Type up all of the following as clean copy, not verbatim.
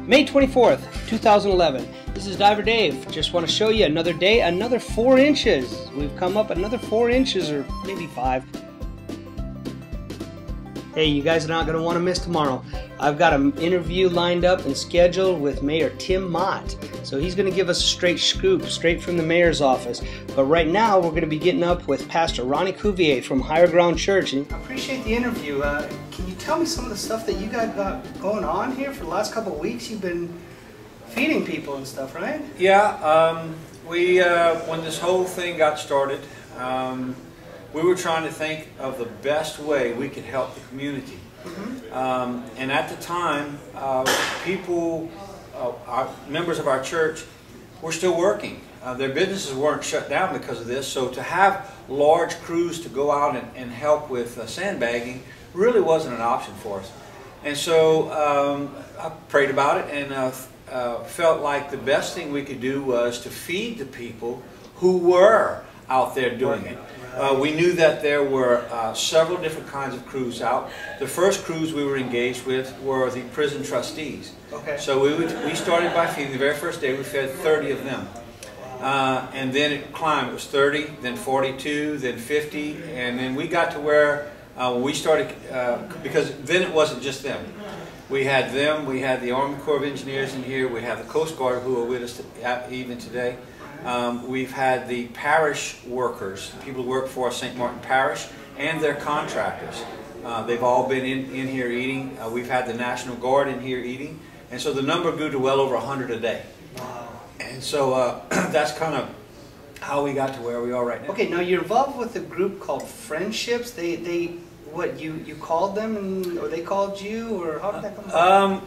May 24th, 2011. This is Diver Dave. Just want to show you another day, another 4 inches. We've come up another 4 inches, or maybe 5. Hey, you guys are not going to want to miss tomorrow. I've got an interview lined up and scheduled with Mayor Tim Mott. So he's going to give us a straight scoop, straight from the mayor's office. But right now, we're going to be getting up with Pastor Ronnie Cuvier from Higher Ground Church. I appreciate the interview. Can you tell me some of the stuff that you guys got going on here for the last couple of weeks? You've been feeding people and stuff, right? Yeah, when this whole thing got started, we were trying to think of the best way we could help the community. And at the time, members of our church were still working. Their businesses weren't shut down because of this, so to have large crews to go out and help with sandbagging really wasn't an option for us. And so I prayed about it and felt like the best thing we could do was to feed the people who were out there doing it. We knew that there were several different kinds of crews out. The first crews we were engaged with were the prison trustees. Okay. So we started by feeding. The very first day we fed 30 of them. And then it climbed. It was 30, then 42, then 50, and then we got to where we started, because then it wasn't just them. We had them, we had the Army Corps of Engineers in here, we have the Coast Guard who are with us even today. We've had the parish workers, people who work for St. Martin Parish, and their contractors. They've all been in here eating. We've had the National Guard in here eating. And so the number grew to well over 100 a day. Wow. And so that's kind of how we got to where we are right now. Okay, now you're involved with a group called Friendships. What, you called them, or they called you, or how did that come about?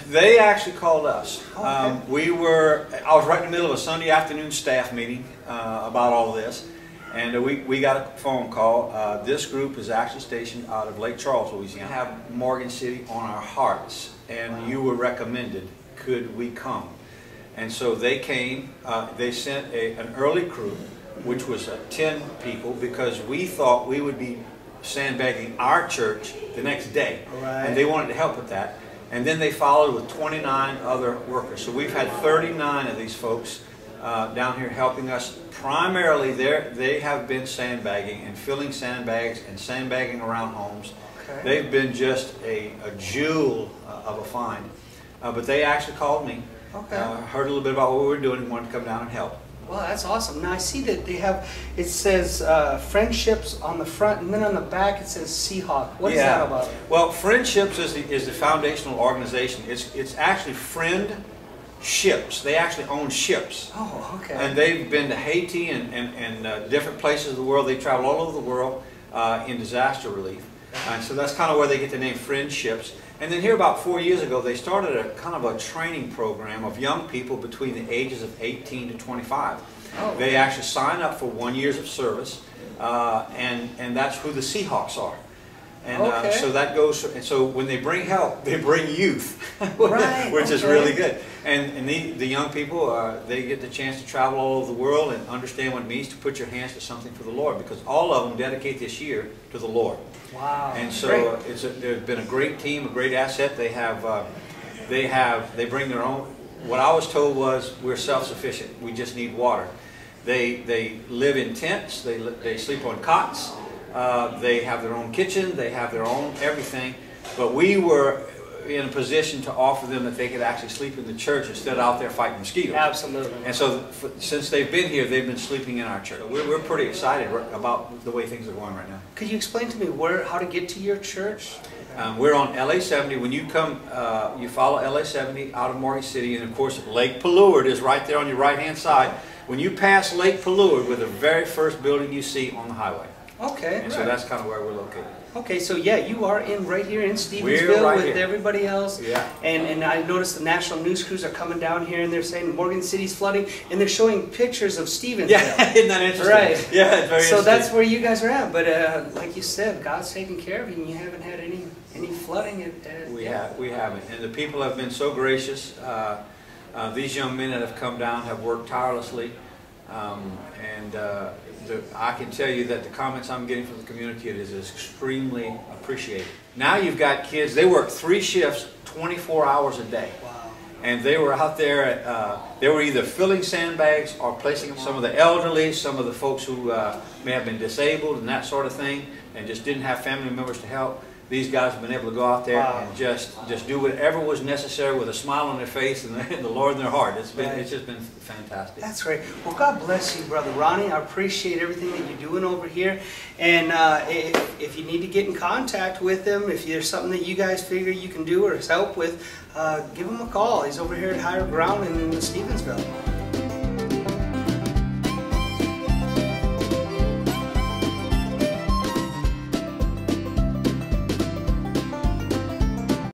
They actually called us. Oh, okay. I was right in the middle of a Sunday afternoon staff meeting about all of this, and we got a phone call. This group is actually stationed out of Lake Charles, Louisiana. We have Morgan City on our hearts, and you were recommended, could we come? And so they came. They sent an early crew, which was 10 people, because we thought we would be sandbagging our church the next day, right. And they wanted to help with that. And then they followed with 29 other workers. So we've had 39 of these folks down here helping us. Primarily, they have been sandbagging and filling sandbags and sandbagging around homes. Okay. They've been just a jewel of a find. But they actually called me, okay. Heard a little bit about what we were doing, and wanted to come down and help. Well, that's awesome. Now I see that they have, it says Friendships on the front, and then on the back it says Seahawk. What is that about? Well, Friendships is the foundational organization. It's actually Friendships. They actually own ships. Oh, okay. And they've been to Haiti and different places of the world. They travel all over the world in disaster relief. And so that's kind of where they get the name Friendships. And then here about 4 years ago, they started a kind of a training program of young people between the ages of 18 to 25. Oh. They actually sign up for 1 year of service, and that's who the Seahawks are. And okay. So that goes. And so when they bring help, they bring youth, right, which okay. is really good. And the young people, they get the chance to travel all over the world and understand what it means to put your hands to something for the Lord, because all of them dedicate this year to the Lord. Wow. And so there's been a great team, a great asset. They bring their own. What I was told was we're self-sufficient. We just need water. They live in tents. They sleep on cots. They have their own kitchen. They have their own everything. But we were in a position to offer them that they could actually sleep in the church instead of out there fighting mosquitoes. Absolutely. And so since they've been here, they've been sleeping in our church. So we're pretty excited about the way things are going right now. Could you explain to me how to get to your church? We're on LA 70. When you come, you follow LA 70 out of Morgan City, and of course Lake Palourde is right there on your right-hand side. When you pass Lake Palourde, we're the very first building you see on the highway. Okay. And so that's kind of where we're located. Okay, so yeah, you are right here in Stevensville with everybody else. Yeah. And I noticed the national news crews are coming down here, and they're saying Morgan City's flooding, and they're showing pictures of Stevensville. Yeah, isn't that interesting? Right. Yeah, it's very interesting. So that's where you guys are at. But like you said, God's taking care of you, and you haven't had any flooding. We haven't. And the people have been so gracious. These young men that have come down have worked tirelessly. I can tell you that the comments I'm getting from the community is extremely appreciated. Now you've got kids, they work 3 shifts, 24 hours a day. Wow. and they were out there. They were either filling sandbags or placing some of the elderly, some of the folks who may have been disabled and that sort of thing, and just didn't have family members to help. These guys have been able to go out there and just do whatever was necessary with a smile on their face and the Lord in their heart. It's just been fantastic. That's great. Well, God bless you, Brother Ronnie. I appreciate everything that you're doing over here. And if you need to get in contact with him, if there's something that you guys figure you can do or help with, give him a call. He's over here at Higher Ground in Stevensville.